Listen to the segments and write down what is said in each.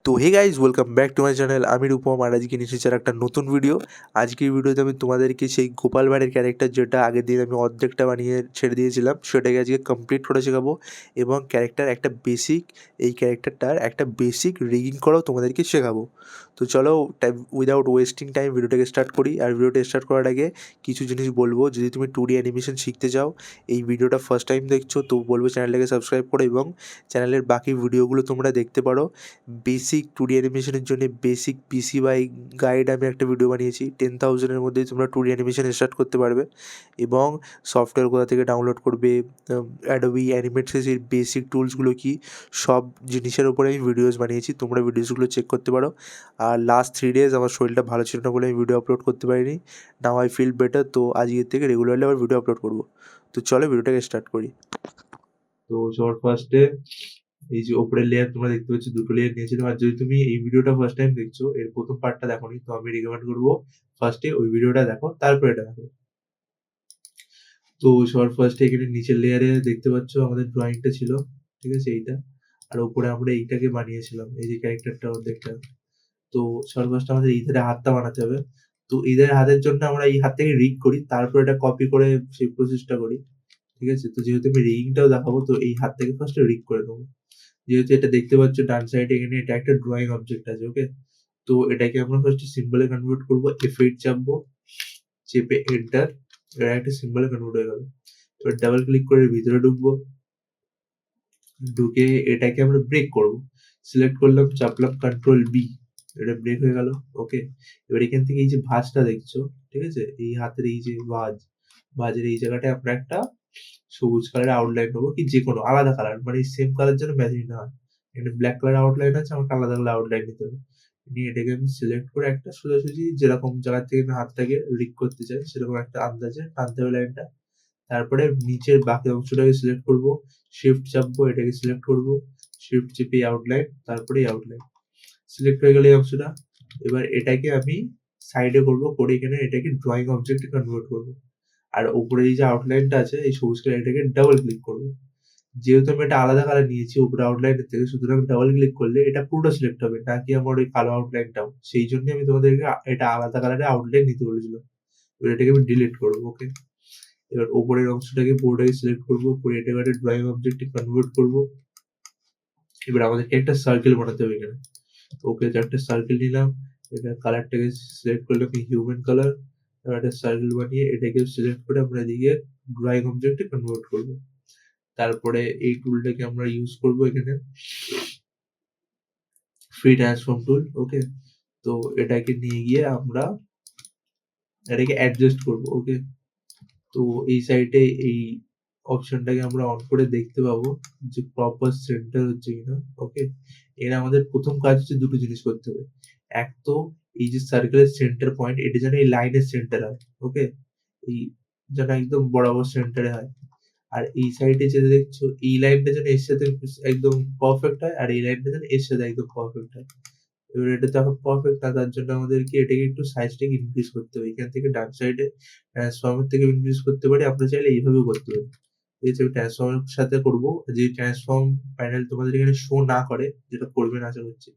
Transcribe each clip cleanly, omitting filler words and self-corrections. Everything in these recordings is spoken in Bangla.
তো hey guys welcome back to my channel. আমি রূপম আর আজকে নিয়ে এসেছি আর একটা নতুন ভিডিও। আজকের ভিডিওতে আমি তোমাদেরকে সেই গোপাল ভাঁড়ের ক্যারেক্টার যেটা আগের দিন আমি অর্ধেকটা বানিয়ে ছেড়ে দিয়েছিলাম সেটাকে আজকে কমপ্লিট করে শেখাবো, এবং এই ক্যারেক্টারটার একটা বেসিক রিগিং করাও তোমাদেরকে শেখাবো। তো চলো উইদাউট ওয়েস্টিং টাইম ভিডিওটাকে স্টার্ট করি। আর ভিডিওটা স্টার্ট করার আগে কিছু জিনিস বলবো, যদি তুমি 2D অ্যানিমেশন শিখতে চাও, এই ভিডিওটা ফার্স্ট টাইম দেখছো, তো বলবো চ্যানেলটাকে সাবস্ক্রাইব করো এবং চ্যানেলের বাকি ভিডিওগুলো তোমরা দেখতে পারো। বেসিক 2D অ্যানিমেশনের জন্য বেসিক পিসি বাই গাইড আমি একটা ভিডিও বানিয়েছি। 10,000-এর মধ্যেই তোমরা 2D অ্যানিমেশন স্টার্ট করতে পারবে। এবং সফটওয়্যার কোথা থেকে ডাউনলোড করবে, অ্যাডোবি অ্যানিমেট সির বেসিক টুলসগুলো কী, সব জিনিসের উপরে আমি ভিডিওস বানিয়েছি, তোমরা ভিডিওসগুলো চেক করতে পারো। আর লাস্ট 3 days আমার শরীরটা ভালো ছিল না বলে আমি ভিডিও আপলোড করতে পারিনি। নাও আই ফিল বেটার, তো আজকের থেকে রেগুলারলি আবার ভিডিও আপলোড করবো। তো চলো ভিডিওটাকে স্টার্ট করি। তো সবার ফার্স্টে এই যে ওপরের লেয়ার তোমরা দেখতে পাচ্ছ, দুটো লেয়ার নিয়েছিলাম। আর যদি তুমি এই ভিডিওটা ফার্স্ট টাইম দেখছো, এর প্রথম পার্টটা দেখোনি, তো আমি রিকমেন্ড করবো ফার্স্টে ওই ভিডিওটা দেখো, তারপর এটা দেখো। তো সবার ফার্স্টে এখানে নিচের লেয়ারে দেখতে পাচ্ছ আমাদের ড্রয়িংটা ছিল, ঠিক আছে, এইটা। আর উপরে আমরা এইটাকে বানিয়েছিলাম, এই যে ক্যারেক্টারটা অর্ধেকটা। তো সবার ফার্স্টে আমাদের এই ধারে হাতটা বানাতে হবে। তো এই ধারে হাতের জন্য আমরা এই হাত থেকে রিগ করি, তারপর এটা কপি করে সেই প্রসেসটা করি, ঠিক আছে। তো যেহেতু আমি রিগিংটাও দেখাবো, তো এই হাত থেকে ফার্স্টে রিগ করে নেবো। যেহেতু এটা দেখতে পাচ্ছ ডান সাইডে, এখানে এটা একটা ড্রয়িং অবজেক্ট আছে, ওকে। তো এটাকে আমরা ফার্স্ট সিম্বলে কনভার্ট করবো। F8 চাপবো, চেপে এন্টার, এটা একটা সিম্বলে কনভার্ট হয়ে গেল। এবার ডাবল ক্লিক করে ভিতরে ঢুকবো, ঢুকে এটাকে আমরা ব্রেক করব। সিলেক্ট করলাম, চাপলাম কন্ট্রোল বি, এটা ব্রেক হয়ে গেল, ওকে। এবার এখান থেকে এই যে ভাঁজটা দেখছো, ঠিক আছে, এই হাতের এই যে ভাঁজের এই জায়গাটায় আমরা একটা সবুজ কালারের আউটলাইন নেবো, কি যে কোনো আলাদা কালার, মানে সেম কালার যেন ম্যাচিং না হয়। এখানে ব্ল্যাক কালার আউটলাইন আছে, আমাকে আলাদা কালার আউটলাইন নিতে হবে। নিয়ে এটাকে আমি সিলেক্ট করে একটা সোজাসুজি যেরকম জায়গা থেকে আমি হাতটাকে রিগ করতে চাই সেরকম একটা আন্দাজে টানতে হবে লাইনটা। তারপরে নিচের বাকি অংশটাকে সিলেক্ট করব, শিফট চাপবো, এটাকে সিলেক্ট করব, শিফট চেপে আউটলাইন, তারপরে আউটলাইন সিলেক্ট হয়ে গেল এই অংশটা। এবার এটাকে আমি সাইডে করব, করে এখানে এটাকে ড্রয়িং অবজেক্টে কনভার্ট করব। আর উপরে এই যে আউটলাইনটা আছে এই সবুজ কালার, এটাকে ডাবল ক্লিক করব। যেহেতু আমি এটা আলাদা কালার নিয়েছি উপরে আউটলাইনের থেকে, সুতরাং ডাবল ক্লিক করলে এটা পুরোটা সিলেক্ট হবে, নাকি আমার ওই কালো আউটলাইনটাও। সেই জন্য আমি তোমাদেরকে এটা আলাদা কালারের আউটলাইন নিতে বলেছিলাম। এবার এটাকে আমি ডিলিট করবো, ওকে। এবার ওপরের অংশটাকে পুরোটাকে সিলেক্ট করবো, করে এটাকে একটা ড্রয়িং অবজেক্টে কনভার্ট করবো। এবার আমাদেরকে একটা সার্কেল বানাতে হবে এখানে। ওকে, একটা সার্কেল নিলাম, এটা কালারটাকে সিলেক্ট করলাম হিউম্যান কালার। এবার একটা সার্কেল বানিয়ে এটাকে সিলেক্ট করে আমরা এদিকে ড্রয়িং অবজেক্টে কনভার্ট করবো। তারপরে এই টুলটাকে আমরা ইউজ করবো এখানে, ফ্রি ট্রান্সফর্ম টুল, ওকে। তো এটাকে নিয়ে গিয়ে আমরা এটাকে অ্যাডজাস্ট করবো, ওকে। তো এই সাইডে এই অপশনটাকে আমরা অন করে দেখতে পাবো যে প্রপার সেন্টার হচ্ছে কিনা, ওকে। এর আমাদের প্রথম কাজ হচ্ছে দুটো জিনিস করতে হবে। এক তো এই যে সার্কেলের সেন্টার পয়েন্ট, এটা যেন এই লাইনের সেন্টার হয়, ওকে। এই যেন একদম বরাবর সেন্টারে হয়। আর এই সাইডে যেটা দেখছো, এই লাইনটা যেন এর সাথে একদম পারফেক্ট হয়, আর এই লাইনটা যেন এর সাথে একদম পারফেক্ট হয়। এবার এটা তো এখন পারফেক্ট না, তার জন্য আমাদেরকে এটাকে একটু সাইজটাকে ইনক্রিজ করতে হবে। এখান থেকে ডান সাইডে ট্রান্সফর্মের থেকে ইনক্রিজ করতে পারি, আমরা চাইলে এইভাবেও করতে পারি। ঠিক আছে, আমি ট্রান্সফর্মের সাথে করবো। যে ট্রান্সফর্ম প্যানেল তোমাদের এখানে শো না করে, যেটা করবে না আশা করছি,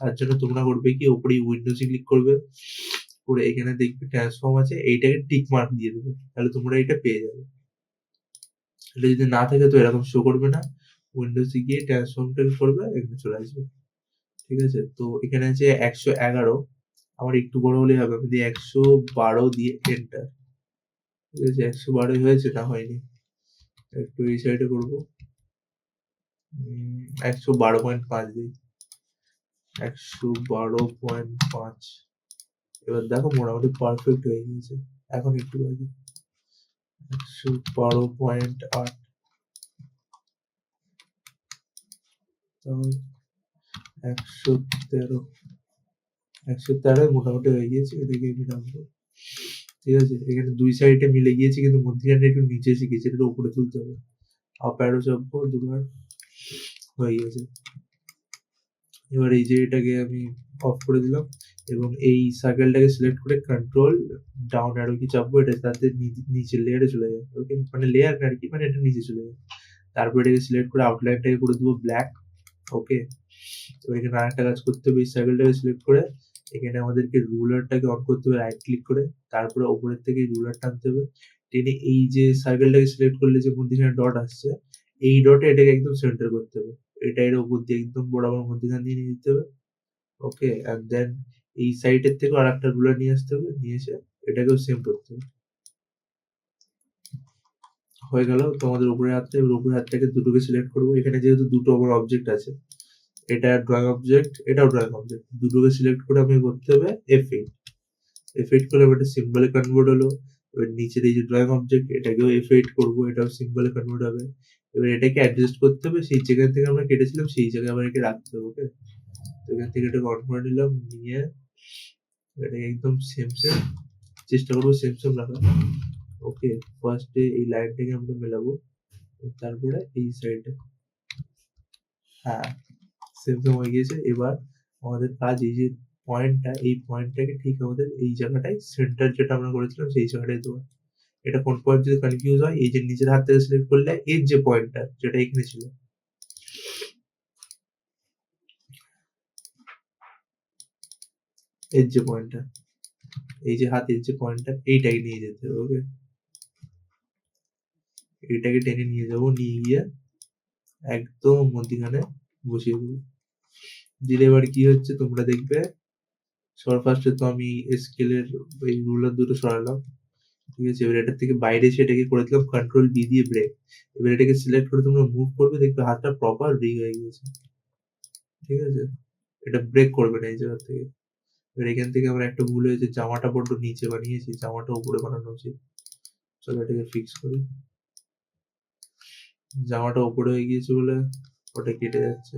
তার জন্য তোমরা করবে কি, উপরে উইন্ডোজে ক্লিক করবে, করে এখানে দেখবে ট্রান্সফর্ম আছে, এইটাকে টিক মার্ক দিয়ে দেবে, তাহলে তোমরা এটা পেয়ে যাবে। এটা যদি না থাকে তো এরকম শো করবে না। উইন্ডোজে গিয়ে ট্রান্সফর্মটা করবে, এখানে চলে আসবে, ঠিক আছে। তো এখানে আছে 111, আমার একটু বড় হলেই হবে, আমি দিয়ে 112 দিয়ে এন্টার, ঠিক আছে। 112 হয়েছে না হয়নি, একটু এই সাইডে করবো, 112.5 দিই, 112.5। এবার দেখো মোটামুটি পারফেক্ট হয়ে গিয়েছে। এখন একটু বাকি, 112.8, তাহলে 113, 113 মোটামুটি হয়ে গিয়েছে। এদিকে আমি নামবো, ঠিক আছে। এখানে দুই সাইডে মিলে গিয়েছে, কিন্তু মধ্যখানে একটু নিচে এসে গেছে, এটা উপরে তুলতে হবে। আপ অ্যারো চাপবো দুবার, হয়ে গেছে। এবার এই যে এটাকে আমি অফ করে দিলাম, এবং এই সার্কেলটাকে সিলেক্ট করে কন্ট্রোল ডাউন অ্যারো কি চাপবো, এটা তাতে নিচের লেয়ারে চলে যায়, ওকে। মানে লেয়ার না আর কি, মানে এটা নিচে চলে যায়। তারপর এটাকে সিলেক্ট করে আউটলাইনটাকে করে দেবো ব্ল্যাক, ওকে। এবার এখানে আরেকটা কাজ করতে হবে, এই সার্কেলটাকে সিলেক্ট করে এখানে আমাদেরকে রুলারটাকে অন করতে হবে রাইট ক্লিক করে, তারপরে উপরের থেকে রুলার টানতে হবে, টেনে এই যে সার্কেলটাকে সিলেক্ট করলে যে মধ্যিখানে ডট আসছে, এই ডটে এটাকে একদম সেন্টার করতে হবে, এটা এর উপর দিয়ে একদম বরাবর মধ্যিখান দিয়ে নিয়ে যেতে হবে। ওকে, অ্যান্ড দেন এই সাইডের থেকেও আরেকটা রুলার নিয়ে আসতে হবে, নিয়ে এসে এটাকেও সেম করতে হবে। হয়ে গেল তোমাদের উপরের হাতটা। এবার উপরের হাতটাকে দুটোকে সিলেক্ট করবো, এখানে যেহেতু দুটো আমার অবজেক্ট আছে, এটা ড্রয়িং অবজেক্ট, এটাও ড্রয়িং অবজেক্ট, দুটোকে সিলেক্ট করে আমি করতে হবে F8। F8 করলে এবার এটা সিম্বলে কনভার্ট হলো। এবার নিচের এই যে ড্রয়িং অবজেক্ট, এটাকেও F8 করবো, এটাও সিম্বলে কনভার্ট হবে। এবার এটাকে অ্যাডজাস্ট করতে হবে, সেই জায়গা থেকে আমরা কেটেছিলাম সেই জায়গায় আবার একে রাখতে হবে। ওকে, তো এখান থেকে এটাকে অন করে নিলাম, নিয়ে এটাকে একদম সেম চেষ্টা করবো সেম রাখা। ওকে, ফার্স্টে এই লাইনটাকে আমরা মেলাবো, তারপরে এই সাইডে, হ্যাঁ সেম হয়ে গিয়েছে। এবার আমাদের কাজ এই যে পয়েন্টটা, এই পয়েন্টটাকে ঠিক আমাদের এই জায়গাটায় সেন্টার যেটা আমরা করেছিলাম সেই জায়গাটায় দেবো। এটা কোন পয়েন্ট যদি কনফিউজ হয়, এই যে নিজের হাত থেকে সিলেক্ট করলে এর যে পয়েন্টটা যেটা এখানে ছিল, এর যে পয়েন্টটা, এই যে হাতের যে পয়েন্টটা, এইটাকে নিয়ে যেতে হবে। ওকে, এইটাকে টেনে নিয়ে যাবো, নিয়ে গিয়ে একদম মধ্যিখানে বসিয়ে দেবো। দিলে এবার কি হচ্ছে তোমরা দেখবে, সবার ফার্স্টে তো আমি স্কেলের এই রুলার দুটো সরালাম, ঠিক আছে। এবার এটার থেকে বাইরে এসে এটাকে করে দিলাম কন্ট্রোল বি দিয়ে ব্রেক। এবার এটাকে সিলেক্ট করে তোমরা মুভ করবে, দেখবে হাতটা প্রপার ব্রেক হয়ে গেছে, ঠিক আছে। এটা ব্রেক করবে না এই জায়গা থেকে। এবার এখান থেকে আমরা একটা ভুল হয়েছে, জামাটা বড্ড নিচে বানিয়েছি, জামাটা উপরে বানানো উচিত। চলো এটাকে ফিক্স করি। জামাটা উপরে হয়ে গিয়েছে বলে ওটা কেটে যাচ্ছে।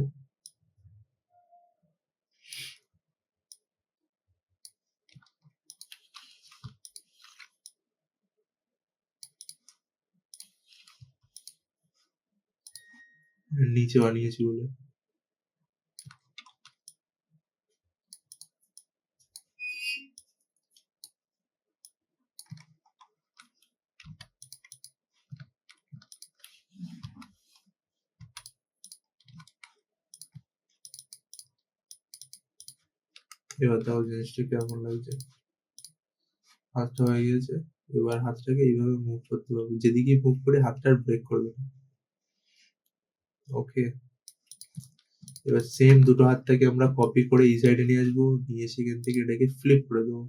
নিচে বানিয়েছি বলে। এবার দেখো জিনিসটা কেমন লাগছে। হাতটা হয়ে গিয়েছে। এবার হাতটাকে এইভাবে মুভ করতে পারবো, যেদিকেই মুভ করে হাতটা ব্রেক করবে না। ওকে, এবার সেম দুটো হাতটাকে আমরা কপি করে এই সাইডে নিয়ে আসবো, নিয়ে সেখান থেকে এটাকে ফ্লিপ করে দেবো।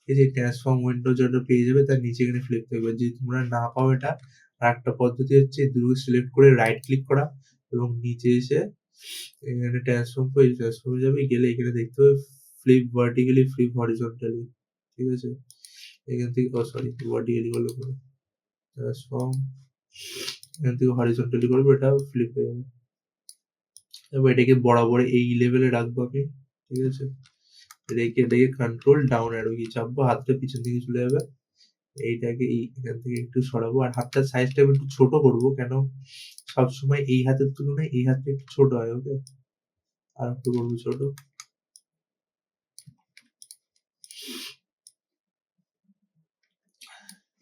এই যে ট্রান্সফর্ম উইন্ডো যেটা পেয়ে যাবে তার নিচে এখানে ফ্লিপ থাকবে। যদি তোমরা না পাও এটা, আর একটা পদ্ধতি হচ্ছে দুটো সিলেক্ট করে রাইট ক্লিক করা এবং নিচে এসে এখানে ট্রান্সফর্ম করে ট্রান্সফর্ম যাবে, গেলে এখানে দেখতে হবে ফ্লিপ ভার্টিক্যালি, ফ্লিপ হরিজন্টালি, ঠিক আছে। এখান থেকে সরি ভার্টিক্যালি করলে পরে ট্রান্সফর্ম, এখান থেকে হরিজন্টালি করবো, এটা ফ্লিপ হয়ে যাবে। এবার এটাকে বরাবর এই লেভেলে রাখবো আমি, ঠিক আছে। রেখে এটাকে কন্ট্রোল ডাউন অ্যারো কি চাপবো, হাতটা পিছন দিকে চলে যাবে। এইটাকে এখান থেকে একটু সরাবো, আর হাতটার সাইজটা একটু ছোট করবো, কেন সবসময় এই হাতের তুলনায় এই হাতটা একটু ছোট হয়। ওকে, আর একটু করবো ছোট।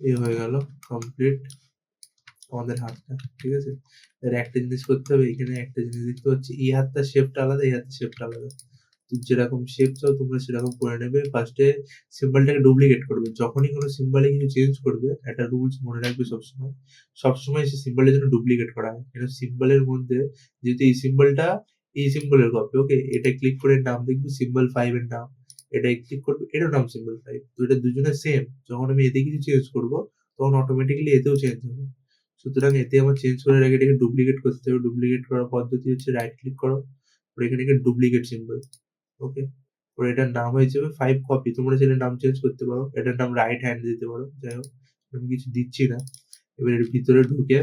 এই হয়ে গেল কমপ্লিট আমাদের হাতটা, ঠিক আছে। এর একটা জিনিস করতে হবে, এখানে একটা জিনিস দেখতে পাচ্ছি, এই হাতটা শেপটা আলাদা, এই হাতের শেপটা আলাদা। যেরকম শেপ চাও তোমরা সেরকম করে নেবে। ফার্স্টে সিম্বলটাকে ডুপ্লিকেট করবে, যখনই কোনো সিম্বলে কিছু চেঞ্জ করবে একটা রুলস মনে রাখবে সবসময়, সবসময় সেই সিম্বলের জন্য ডুপ্লিকেট করা হয়। কেন সিম্বলের মধ্যে যেহেতু এই সিম্বলটা এই সিম্বলের কপি, ওকে, এটা ক্লিক করে নাম দেখবে সিম্বল 5 এর নাম, এটা ক্লিক করবে এটার নাম সিম্বল 5, তো এটা দুজনে সেম। যখন আমি এতে কিছু চেঞ্জ করব তখন অটোমেটিক্যালি এতেও চেঞ্জ হবে। সুতরাং এতে আমার চেঞ্জ করার আগে এটাকে ডুপ্লিকেট করতে হবে। ডুপ্লিকেট করার পদ্ধতি হচ্ছে রাইট ক্লিক করো, এখানে ডুপ্লিকেট সিম্বল, ওকে। ওর এটার নাম হয়ে যাবে 5 কপি। তোমরা চাইলে নাম চেঞ্জ করতে পারো, এটার নাম রাইট হ্যান্ড দিতে পারো। যাই হোক, আমি কিছু দিচ্ছি না। এবার এর ভিতরে ঢুকে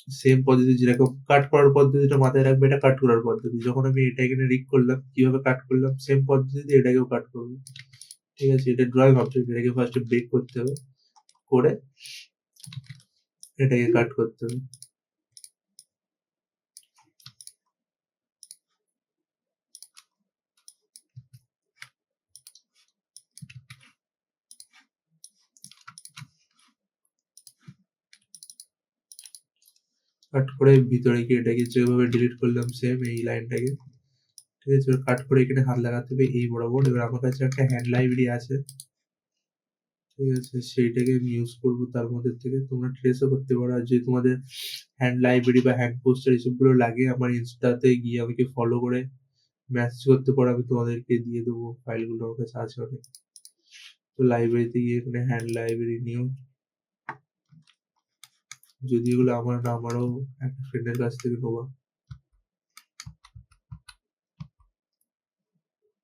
সেম পদ্ধতি, যেরকম কাট করার পদ্ধতিটা মাথায় রাখবে, এটা কাট করার পদ্ধতি। যখন আমি এটা এখানে রিক করলাম, কিভাবে কাট করলাম সেম পদ্ধতিতে এটাকেও কাট করবো, ঠিক আছে। এটা ড্রয়িং অবজেক্ট, এটাকে ফার্স্টে ব্রেক করতে হবে, করে এটাকে কাট করতে হবে। কাট করে ভিতরে গিয়ে এটাকে যেভাবে ডিলিট করলাম সেম এই লাইনটাকে ঠিক আছে? কাট করে এখানে হাত লাগাতে হবে এই বরাবর। এবার আমার কাছে একটা হ্যান্ড লাইব্রেরি আছে। ঠিক আছে? সেইটাকে আমি ইউজ করব তার মধ্যে থেকে। তোমরা ট্রেসও করতে পারো। আর যদি তোমাদের হ্যান্ড লাইব্রেরি বা হ্যান্ড পোস্টার এসবগুলো লাগে আমার ইনস্টাতে গিয়ে আমাকে ফলো করে মেসেজ করতে পারো। আমি তোমাদেরকে দিয়ে দেবো ফাইলগুলো আমার কাছে আছে অনেক। তো লাইব্রেরিতে গিয়ে এখানে হ্যান্ড লাইব্রেরি নিউ। যদি এগুলো আমার না আমারও একটা ফ্রেন্ডের কাছ থেকে নেওয়া।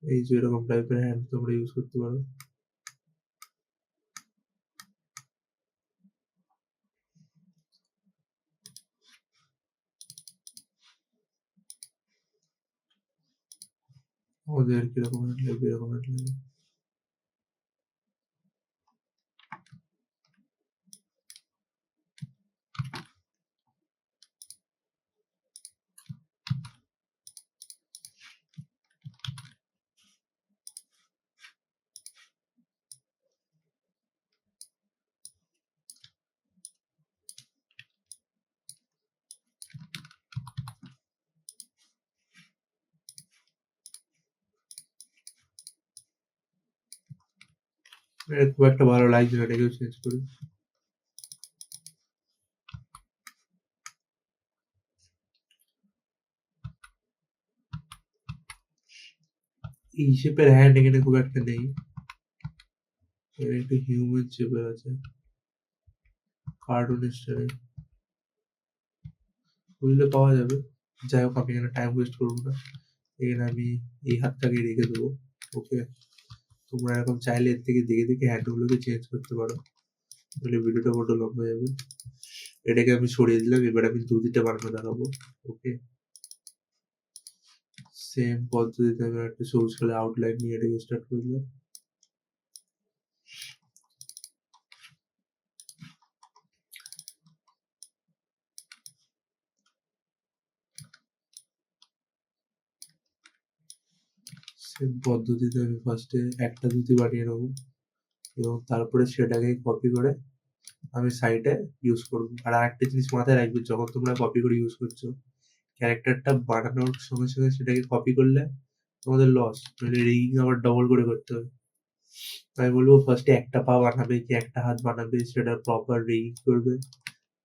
এই যে এরকম টাইপের হ্যান্ড তোমরা ইউজ করতে পারো। আমাদের কিরকম হ্যান্ড লাগবে এরকম হ্যান্ড লাগবে। এটা খুব একটা ভালো লাগছে না, এটাকেও চেঞ্জ করি। এই শেপের হ্যান্ড এখানে খুব একটা নেই। এখানে একটু হিউম্যান শেপের আছে। কার্টুন স্টাইল খুললে পাওয়া যাবে। যাই হোক আমি এখানে টাইম ওয়েস্ট করবো না। এখানে আমি এই হাতটাকে রেখে দেবো। ওকে, তোমরা এরকম চাইলে এর থেকে দেখে দেখে হ্যান্ডগুলোকে চেঞ্জ করতে পারো। তাহলে ভিডিওটা বড্ড লম্বা যাবে। এটাকে আমি সরিয়ে দিলাম। এবার আমি 2-3টা বানানো দেখাবো। ওকে, সেম পদ্ধতিতে আমি একটা সবুজ কালার আউটলাইন নিয়ে এটাকে স্টার্ট করে দিলাম। সেম পদ্ধতিতে আমি ফার্স্টে একটা ধুতি বানিয়ে নেবো এবং তারপরে সেটাকে কপি করে আমি সাইডে ইউজ করবো। আর আরেকটা জিনিস মাথায় রাখবে, যখন তোমরা কপি করে ইউজ করছো ক্যারেক্টারটা বানানোর সঙ্গে সঙ্গে সেটাকে কপি করলে তোমাদের লস, নইলে রিগিং আবার ডবল করে করতে হবে। আমি বলবো ফার্স্টে একটা পা বানাবে কি একটা হাত বানাবে, সেটা প্রপার রিগিং করবে,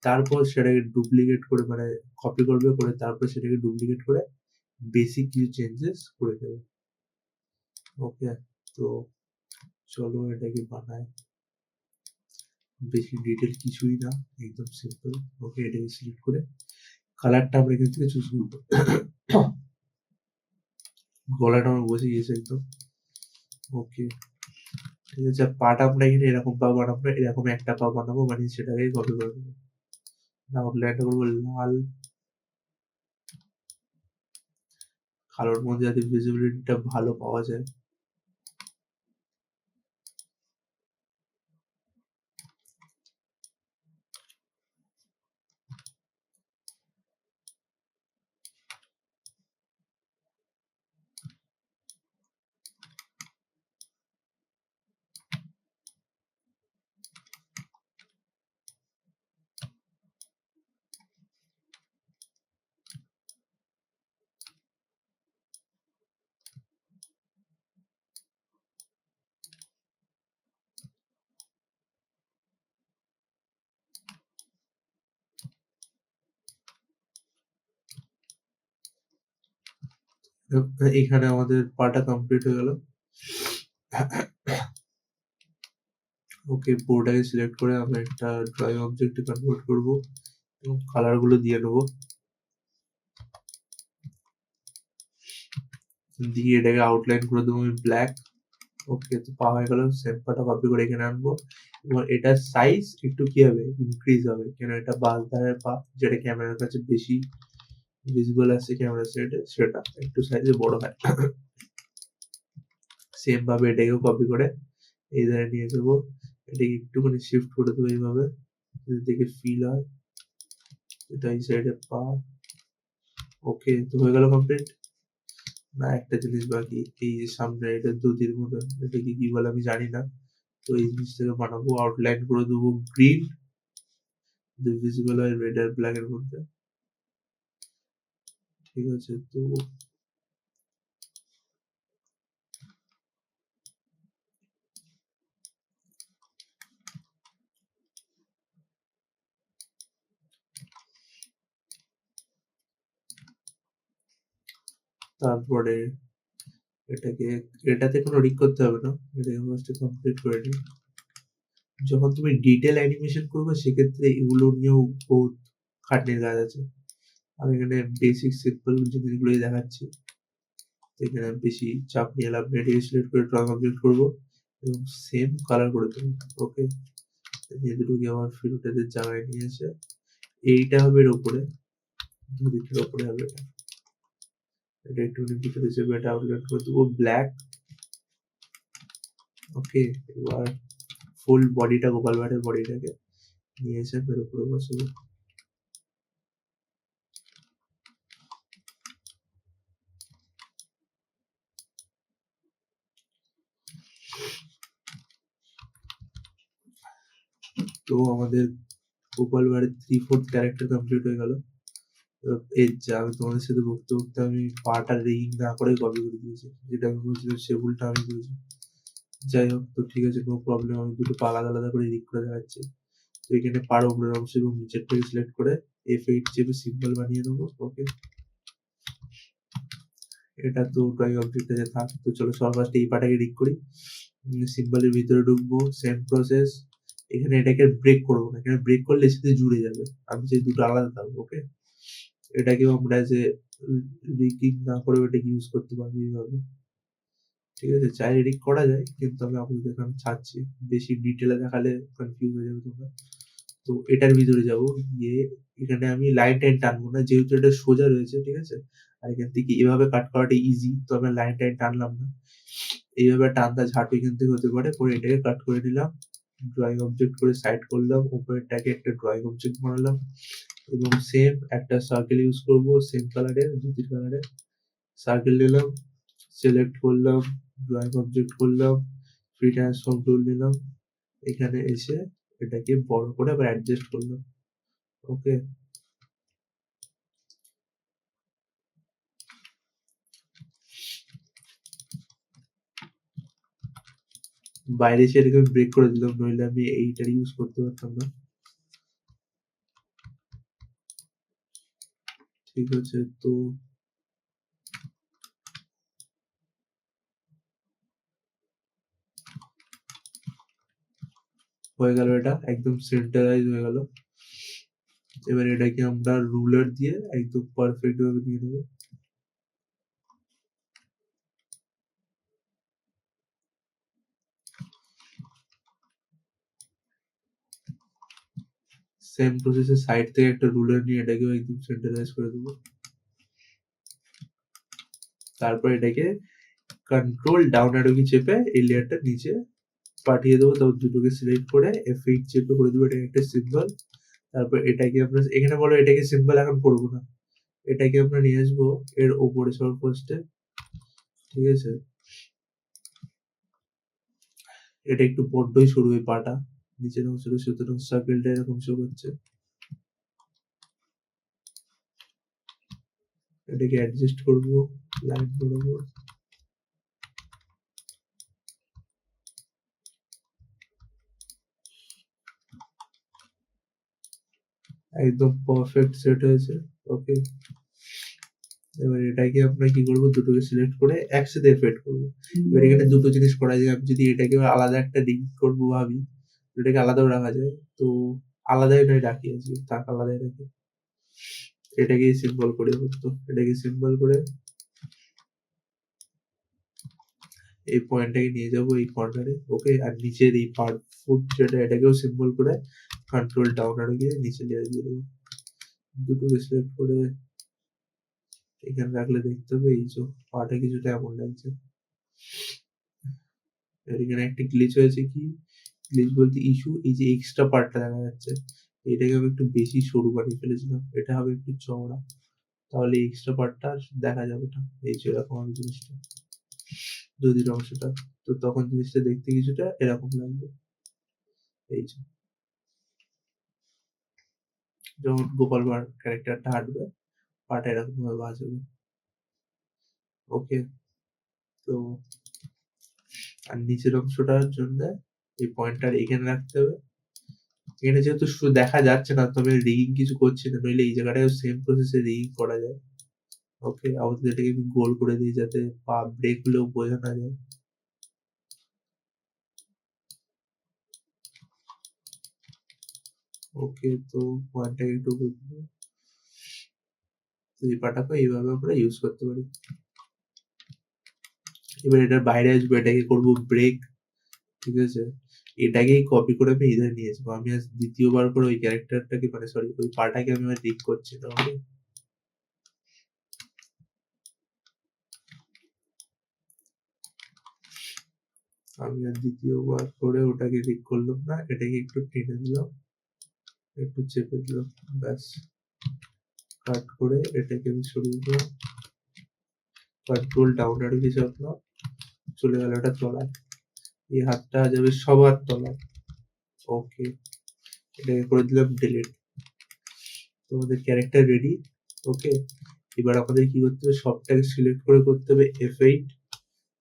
তারপর সেটাকে ডুপ্লিকেট করে মানে কপি করবে, করে তারপর সেটাকে ডুপ্লিকেট করে বেসিক কিছু চেঞ্জেস করে দেবে। ওকে, তো চলো এটাকে বানাই। বেশি ডিটেল কিছুই না, একদম সিম্পল। ওকে, এটাকে সিলেক্ট করে কালারটা আমরা এখান থেকে চুজ করবো। গলাটা আমার বসে গিয়েছে একদম। ওকে, ঠিক আছে। পাটা আমরা এখানে এরকম পা বানাবো, এরকম একটা পা বানাবো, মানে সেটাকে কপি করে দেবো। আউটলাইনটা করবো লাল, কালোর মধ্যে যাতে ভিজিবিলিটিটা ভালো পাওয়া যায়। এখানে আমাদের পাটা কমপ্লিট হয়ে গেল। ওকে, পুরোটাকে সিলেক্ট করে আমরা একটা ড্রয়িং অবজেক্টে কনভার্ট করবো এবং কালার গুলো দিয়ে নেবো, দিয়ে এটাকে আউটলাইন করে দেবো আমি ব্ল্যাক। ওকে, তো পা হয়ে গেল। সেম পাটা কপি করে এখানে আনবো এবং এটার সাইজ একটু কি হবে, ইনক্রিজ হবে, কেন এটা বালদারের পা, যেটা ক্যামেরার কাছে বেশি ভিজিবল আছে ক্যামেরা সাইডে, সেটা একটু সাইজে বড় হয়। সেম ভাবে এটাকেও কপি করে এই ধারে নিয়ে যাবো, এটাকে একটুখানি শিফট করে দেবো এইভাবে, যদি দেখে ফিল হয়। এটা এই সাইডে পা। ওকে, তো হয়ে গেল কমপ্লিট। না, একটা জিনিস বাকি, এই যে সামনে এটা দুদির মতন, এটাকে কি বলে আমি জানি না। তো এই জিনিসটাকে বানাবো, আউটলাইন করে দেবো গ্রিন, ভিজিবল হয় রেড আর ব্ল্যাক এর মধ্যে। ঠিক আছে, তো তারপরে এটাতে কোনো রিক করতে হবে না, এটাকে ফার্স্টে কমপ্লিট করে নিই। যখন তুমি ডিটেল অ্যানিমেশন করবে সেক্ষেত্রে এগুলো নিয়েও বহুত খাটনির কাজ আছে। আমি এখানে বেসিক সিম্পল জিনিসগুলোই দেখাচ্ছি। এখানে বেশি চাপ নিয়ে লাভ নেই, এটাকে সিলেক্ট করে ড্রয়িং অবজেক্ট করবো এবং সেম কালার করে দেবো। ওকে, এই দুটোকে আমার ফিল্টারের জায়গায় নিয়ে এসে এইটা হবে এর উপরে, দুদিকের উপরে হবে এটা। এটা একটুখানি ভিতরে হিসেবে এটা আউটলাইন করে দেবো ব্ল্যাক। ওকে, এবার ফুল বডিটা গোপাল ভাঁড়ের বডিটাকে নিয়ে এসে এর উপরে বসাবো। তো আমাদের গোপাল ভাঁড়ের 3/4 ক্যারেক্টার কমপ্লিট হয়ে গেল। এর যা আমি তোমাদের সাথে বকতে বকতে আমি পাটা রিং না করে কপি করে দিয়েছি, যেটা আমি বলছিলাম সে ভুলটা আমি করেছি। যাই হোক, তো ঠিক আছে, নো প্রবলেম। আমি দুটো পা আলাদা আলাদা করে রিক করে দেখাচ্ছি। তো এখানে পাড় উপরের অংশ এবং নিচেরটাকে সিলেক্ট করে F8 চেপে সিম্বল বানিয়ে নেবো। ওকে, এটা তো ড্রয়িং অবজেক্ট আছে থাক। তো চলো সবার ফার্স্টে এই পাটাকে রিক করি, সিম্বলের ভিতরে ঢুকবো, সেম প্রসেস। এখানে এটাকে ব্রেক করবো না, এখানে ব্রেক করলে এর সাথে জুড়ে যাবে, আমি চাই দুটো আলাদা থাকবো। ওকে, এটাকেও আমরা যে রিকিং না করে এটাকে ইউজ করতে পারবো এইভাবে। ঠিক আছে, চাইলে রিক করা যায়, কিন্তু আমি আপনাদের এখানে ছাড়ছি, বেশি ডিটেলে দেখালে কনফিউজ হয়ে যাবে তোমরা। তো এটার ভিতরে যাব, গিয়ে এখানে আমি লাইন টাইন টানবো না, যেহেতু এটা সোজা রয়েছে। ঠিক আছে, আর এখান থেকে এভাবে কাট করাটা ইজি, তো আমি লাইন টাইন টানলাম না। এইভাবে টানটা ঝাঁটু এখান থেকে হতে পারে, করে এটাকে কাট করে নিলাম, ড্রয়িং অবজেক্ট করে সাইড করলাম, উপরেরটাকে একটা ড্রয়িং অবজেক্ট বানালাম এবং সেম একটা সার্কেল ইউজ করবো, সেম কালারের, ধুতির কালারের সার্কেল নিলাম, সিলেক্ট করলাম, ড্রয়িং অবজেক্ট করলাম, ফ্রি ট্রান্সফর্ম টুল নিলাম, এখানে এসে এটাকে বড় করে আবার অ্যাডজাস্ট করলাম। ওকে, বাইরে এসে এটাকে ব্রেক করে দিলাম, নইলে আমি এইটার ইউজ করতে পারতাম না। ঠিক আছে, তো হয়ে গেল, এটা একদম সেন্টারাইজ হয়ে গেল। এবার এটাকে আমরা রুলার দিয়ে একদম পারফেক্ট ভাবে নিয়ে নেবো। সেম প্রসেসে সাইড থেকে একটা রুলার নিয়ে এটাকেও একদম সেন্টারাইজ করে দেবো। তারপর এটাকে কন্ট্রোল ডাউন অ্যারো কি চেপে এই লেয়ারটা নিচে পাঠিয়ে দেবো। তারপর দুটোকে সিলেক্ট করে F8 চেপে করে দেবো এটা একটা সিম্বল। তারপর এটাকে আমরা এখানে বলো এটাকে সিম্বল এখন করবো না, এটাকে আমরা নিয়ে আসবো এর ওপরে সবার ফার্স্টে। ঠিক আছে, এটা একটু বড্ডই সরু এই পাটা, নিচের অংশটা, সুতরাং সার্কেলটা এরকম শো করছে। এটাকে অ্যাডজাস্ট করবো লাইন বরাবর। একদম পারফেক্ট সেট হয়েছে। ওকে, এবার এটাকে আমরা কি করবো, দুটোকে সিলেক্ট করে একসাথে এফেক্ট করবো। এবার এখানে দুটো জিনিস করা যায়, আমি যদি এটাকে আলাদা একটা ডিলিট করবো ভাবি, এটাকে আলাদাও রাখা যায়, তো আলাদাই নয় রাখি, আজকে তাক আলাদাই রাখি। এটাকে সিম্বল করে তো এটাকে সিম্বল করে এই পয়েন্টটাকে নিয়ে যাবো এই কর্নারে। ওকে, আর নিচের এই পার্ট ফুট যেটা, এটাকেও সিম্বল করে কন্ট্রোল ডাউন আর গিয়ে নিচে লেয়ার দিয়ে দেবো। দুটোকে সিলেক্ট করে এখানে রাখলে দেখতে হবে এই যে পাটা কিছুটা এমন লাগছে। এখানে একটা গ্লিচ হয়েছে, কি গ্লিচ বলতে ইস্যু, এই যে এক্সট্রা পার্টটা দেখা যাচ্ছে, এটাকে আমি একটু বেশি সরু বানিয়ে ফেলেছিলাম, এটা হবে একটু চওড়া, তাহলে এক্সট্রা পার্টটা দেখা যাবে না। এই যে এরকম হবে জিনিসটা, দুদির অংশটা, তো তখন জিনিসটা দেখতে কিছুটা এরকম লাগবে। এই যে যখন গোপাল ভাঁড় ক্যারেক্টারটা হাঁটবে, পাটা এরকম ভাবে বাজবে। ওকে, তো আর নিচের অংশটার জন্য এই পয়েন্টটা এখানে রাখতে হবে। এখানে যেহেতু দেখা যাচ্ছে না, তবে রিগিং কিছু করছি না, নইলে এই জায়গাটায় সেম প্রসেসে রিগিং করা যায়। ওকে, আপাতত এটাকে আমি গোল করে দিই যাতে পা ব্রেক হলেও বোঝা না যায়। ওকে, তো পয়েন্টটাকে একটু বুঝবো। তো এই পাটাকে এইভাবে আমরা ইউজ করতে পারি। এবার এটার বাইরে আসবো, এটাকে করবো ব্রেক, ঠিক আছে? এটাকেই কপি করে আমি এখানে নিয়ে আসবো। আমি আজ দ্বিতীয়বার করে ওই ক্যারেক্টারটাকে মানে সরি ওই পাটাকে আমি আর রিড করছি না, ওকে? আমি আর দ্বিতীয়বার করে ওটাকে রিড করলাম না, এটাকে একটু টেনে দিলাম, একটু চেপে দিলাম, ব্যাস। কাট করে এটাকে আমি সরিয়ে দিলাম, কন্ট্রোল ডাউন আর কি চাপলাম, চলে গেল এটা তলায়। এই হাতটা যাবে সবার তলায়। ওকে, এটাকে করে দিলাম ডিলিট। তোমাদের ক্যারেক্টার রেডি। ওকে, এবার আমাদের কি করতে হবে, সবটাকে সিলেক্ট করে করতে হবে F8,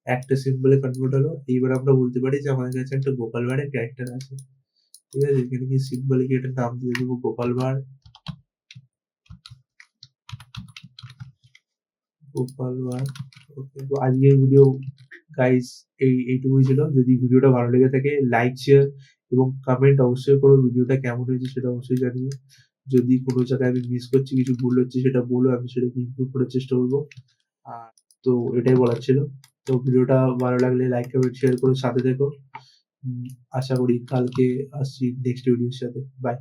একটা সিম্বলে কনভার্ট হলো। এইবার আমরা বলতে পারি যে আমাদের কাছে একটা গোপাল ভাঁড়ের ক্যারেক্টার আছে, ঠিক আছে? এখানে কি সিম্বলে কি একটা নাম দিয়ে দেবো, গোপাল ভাঁড়, গোপাল ভাঁড়। ওকে, তো আজকের ভিডিও গাইস এইটুকুই ছিল। যদি ভিডিওটা ভালো লেগে থাকে লাইক শেয়ার এবং কমেন্ট অবশ্যই করো, ভিডিওটা কেমন হয়েছে সেটা অবশ্যই জানিও। যদি কোনো জায়গায় আমি মিস করছি, কিছু ভুল হচ্ছে সেটা বলো, আমি সেটাকে ইমপ্রুভ করার চেষ্টা করবো। আর তো এটাই বলার ছিল। তো ভিডিওটা ভালো লাগলে লাইক কমেন্ট শেয়ার করে সাথে থেকো। আশা করি কালকে আসছি নেক্সট ভিডিওর সাথে। বাই।